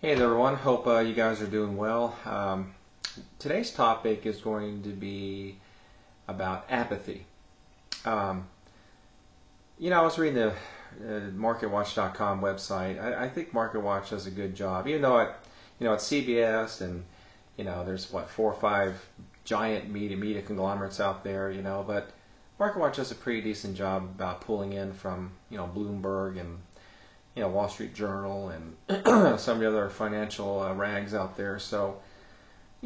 Hey there everyone, hope you guys are doing well. Today's topic is going to be about apathy. Um, I was reading the MarketWatch.com website. I think MarketWatch does a good job, even though it's CBS and there's what 4 or 5 giant media conglomerates out there, but MarketWatch does a pretty decent job about pulling in from Bloomberg and Wall Street Journal and some of the other financial rags out there. So,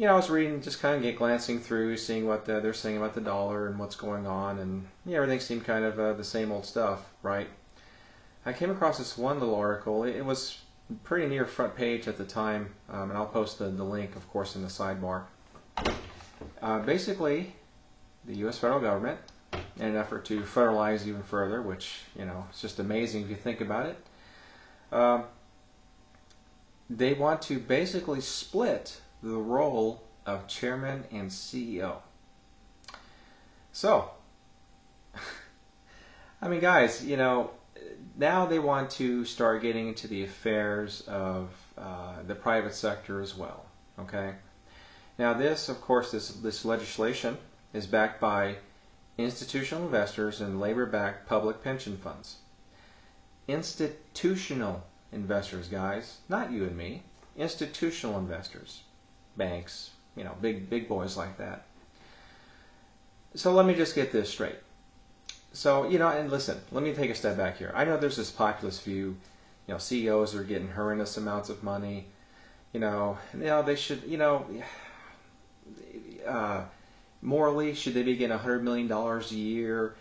I was reading, just kind of glancing through, seeing what they're saying about the dollar and what's going on, and everything seemed kind of the same old stuff, right? I came across this one little article. It was pretty near front page at the time, and I'll post the link, of course, in the sidebar. Basically, the U.S. federal government, in an effort to federalize even further, which, it's just amazing if you think about it, they want to basically split the role of chairman and CEO. So, I mean, guys, now they want to start getting into the affairs of the private sector as well. Okay. Now, this, of course, this legislation is backed by institutional investors and labor-backed public pension funds. Institutional investors, guys, not you and me. Institutional investors, banks, big boys like that. So let me just get this straight. So and listen, let me take a step back here. I know there's this populist view, CEOs are getting horrendous amounts of money. They should, morally, should they be getting $100 million a year?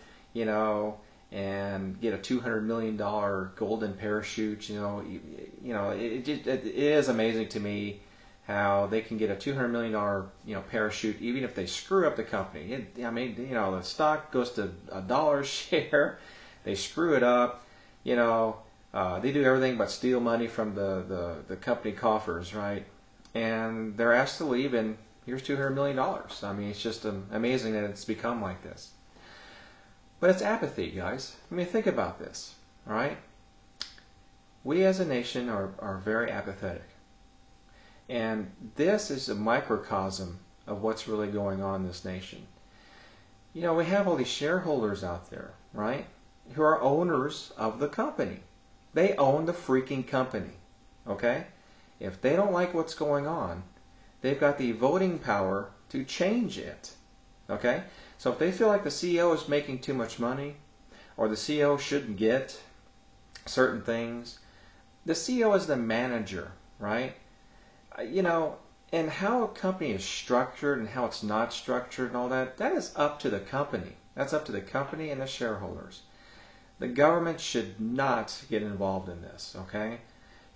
And get a $200 million golden parachute. It is amazing to me how they can get a $200 million parachute even if they screw up the company. The stock goes to $1 a share, they screw it up. They do everything but steal money from the company coffers, right? And they're asked to leave, and here's $200 million. I mean, it's just amazing that it's become like this. But it's apathy, guys. I mean, think about this, all right? We as a nation are very apathetic. And this is a microcosm of what's really going on in this nation. We have all these shareholders out there, right, who are owners of the company. They own the freaking company, okay? If they don't like what's going on, they've got the voting power to change it, okay? So if they feel like the CEO is making too much money, or the CEO shouldn't get certain things, the CEO is the manager, right? And how a company is structured and how it's not structured and all that, that is up to the company. That's up to the company and the shareholders. The government should not get involved in this, okay?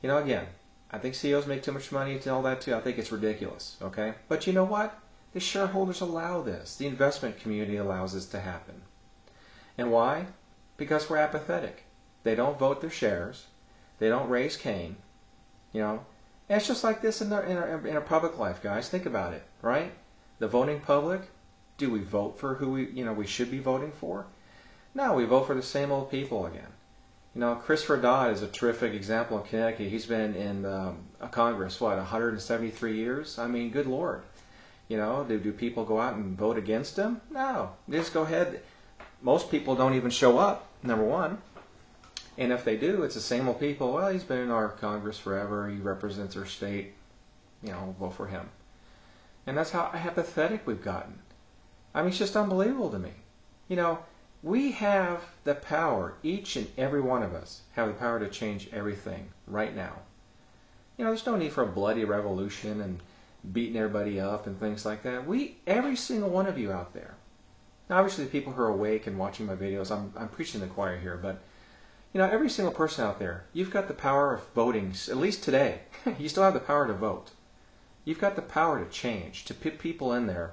Again, I think CEOs make too much money and all that too. I think it's ridiculous, okay? But you know what? The shareholders allow this. The investment community allows this to happen. And why? Because we're apathetic. They don't vote their shares. They don't raise cane. And it's just like this in our public life, guys. Think about it, right? The voting public, do we vote for who we should be voting for? No, we vote for the same old people again. Christopher Dodd is a terrific example in Connecticut. He's been in Congress, 173 years? I mean, good Lord. Do people go out and vote against him? No. They just go ahead. Most people don't even show up, number one. And if they do, it's the same old people. Well, he's been in our Congress forever. He represents our state. Vote for him. And that's how apathetic we've gotten. I mean, it's just unbelievable to me. We have the power, each and every one of us have the power to change everything right now. There's no need for a bloody revolution and beating everybody up and things like that. Every single one of you out there. Now, obviously, the people who are awake and watching my videos, I'm preaching to the choir here, but every single person out there, you've got the power of voting. At least today, you still have the power to vote. You've got the power to change, to put people in there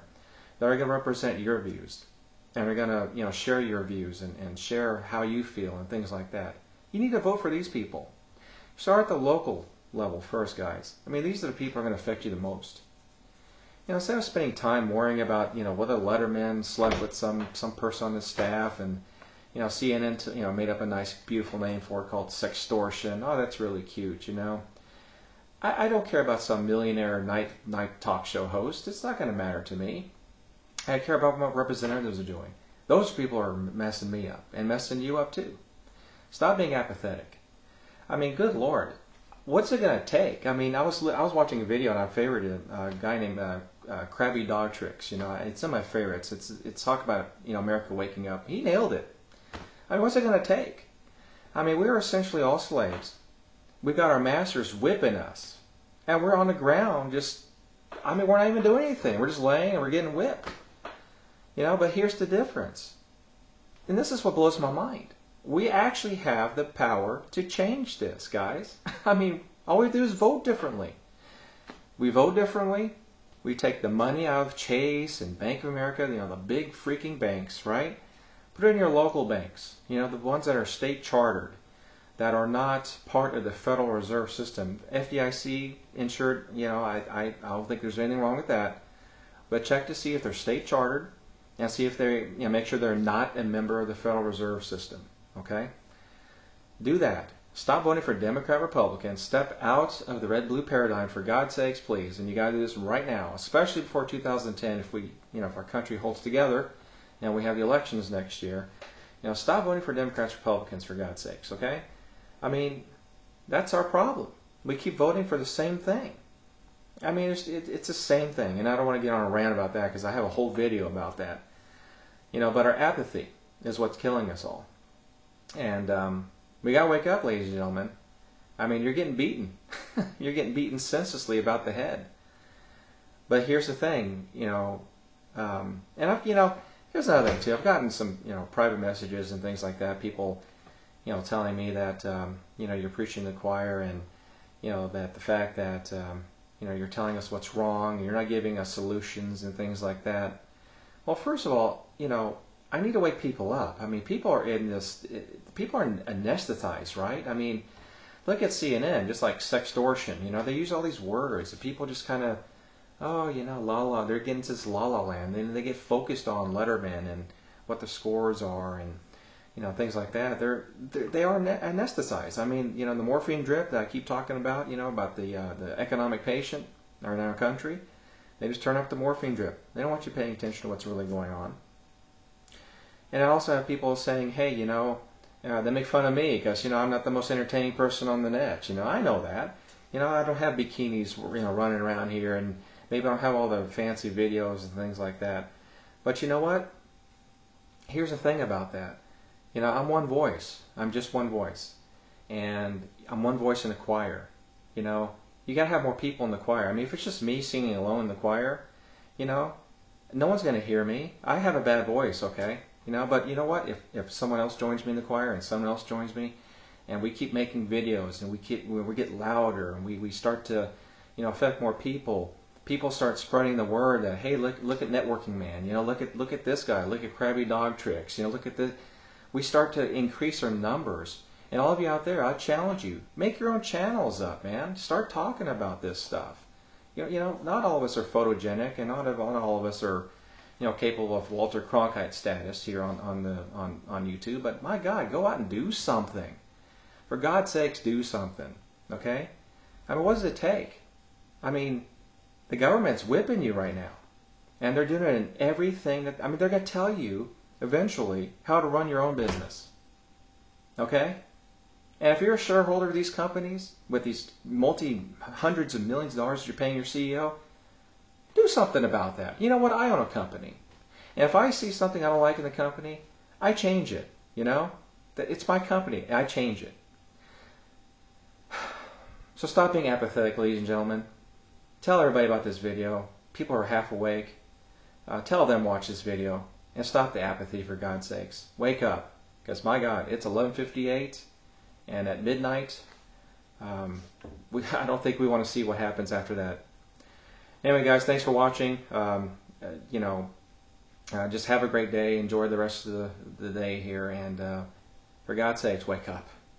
that are going to represent your views and are going to share your views and share how you feel and things like that. You need to vote for these people. Start at the local level first, guys. I mean, these are the people who are going to affect you the most. Instead of spending time worrying about, whether Letterman slept with some person on his staff, and, CNN, made up a nice, beautiful name for it called sextortion. Oh, that's really cute, I don't care about some millionaire night talk show host. It's not going to matter to me. I care about what representatives are doing. Those people are messing me up and messing you up too. Stop being apathetic. I mean, good Lord, what's it going to take? I mean, I was watching a video and I favorited a guy named Krabby Dog Tricks. You know, it's one of my favorites. It's talk about, you know, America waking up. He nailed it. I mean, what's it going to take? I mean, we are essentially all slaves. We got our masters whipping us, and we're on the ground just. I mean, we're not even doing anything. We're just laying and we're getting whipped. You know, but here's the difference. And this is what blows my mind. We actually have the power to change this, guys. I mean, all we do is vote differently. We vote differently. We take the money out of Chase and Bank of America, you know, the big freaking banks, right? Put it in your local banks, you know, the ones that are state chartered, that are not part of the Federal Reserve System. FDIC insured, you know, I don't think there's anything wrong with that. But check to see if they're state chartered and see if they, you know, make sure they're not a member of the Federal Reserve System. Okay? Do that. Stop voting for Democrat, Republican. Step out of the red-blue paradigm, for God's sakes, please. And you got to do this right now, especially before 2010. If we, you know, if our country holds together and we have the elections next year, you know, stop voting for Democrats, Republicans, for God's sakes. Okay? I mean, that's our problem. We keep voting for the same thing. I mean, it's the same thing, and I don't want to get on a rant about that because I have a whole video about that. You know, but our apathy is what's killing us all. And we got to wake up, ladies and gentlemen. I mean, you're getting beaten. You're getting beaten senselessly about the head. But here's the thing, you know, and I've, you know, here's another thing too. I've gotten some, you know, private messages and things like that. People, you know, telling me that, you know, you're preaching to the choir, and, you know, that the fact that, you know, you're telling us what's wrong, you're not giving us solutions and things like that. Well, first of all, you know, I need to wake people up. I mean, people are in this, people are anesthetized, right? I mean, look at CNN, just like sextortion, you know, they use all these words, and people just kind of, oh, you know, la-la, they're getting to this la-la land, and they get focused on Letterman and what the scores are, and, you know, things like that. They are anesthetized. I mean, you know, the morphine drip that I keep talking about, you know, about the economic patient in our country, they just turn up the morphine drip. They don't want you paying attention to what's really going on. And I also have people saying, hey, you know, they make fun of me because, you know, I'm not the most entertaining person on the net. You know, I know that. You know, I don't have bikinis, you know, running around here, and maybe I don't have all the fancy videos and things like that. But you know what? Here's the thing about that. You know, I'm one voice. I'm just one voice. And I'm one voice in the choir. You know, you got to have more people in the choir. I mean, if it's just me singing alone in the choir, you know, no one's going to hear me. I have a bad voice, okay? You know, but you know what? If someone else joins me in the choir and someone else joins me, and we keep making videos, and we get louder, and we start to, you know, affect more people. People start spreading the word that, hey, look at Networking Man. You know, look at this guy. Look at Krabby Dog Tricks. You know, look at this. We start to increase our numbers. And all of you out there, I challenge you, make your own channels up, man. Start talking about this stuff. You know, not all of us are photogenic, and not all of us are, you know, capable of Walter Cronkite status here on YouTube. But my God, go out and do something. For God's sakes, do something. Okay? I mean, what does it take? I mean, the government's whipping you right now, and they're doing it in everything that. I mean, they're going to tell you eventually how to run your own business. Okay? And if you're a shareholder of these companies with these hundreds of millions of dollars you're paying your CEO, do something about that. You know what? I own a company. And if I see something I don't like in the company, I change it. You know? It's my company. I change it. So stop being apathetic, ladies and gentlemen. Tell everybody about this video. People are half awake. Tell them watch this video. And stop the apathy, for God's sakes. Wake up. Because, my God, it's 11:58. And at midnight, I don't think we want to see what happens after that. Anyway, guys, thanks for watching. You know, just have a great day. Enjoy the rest of the day here. And for God's sakes, wake up.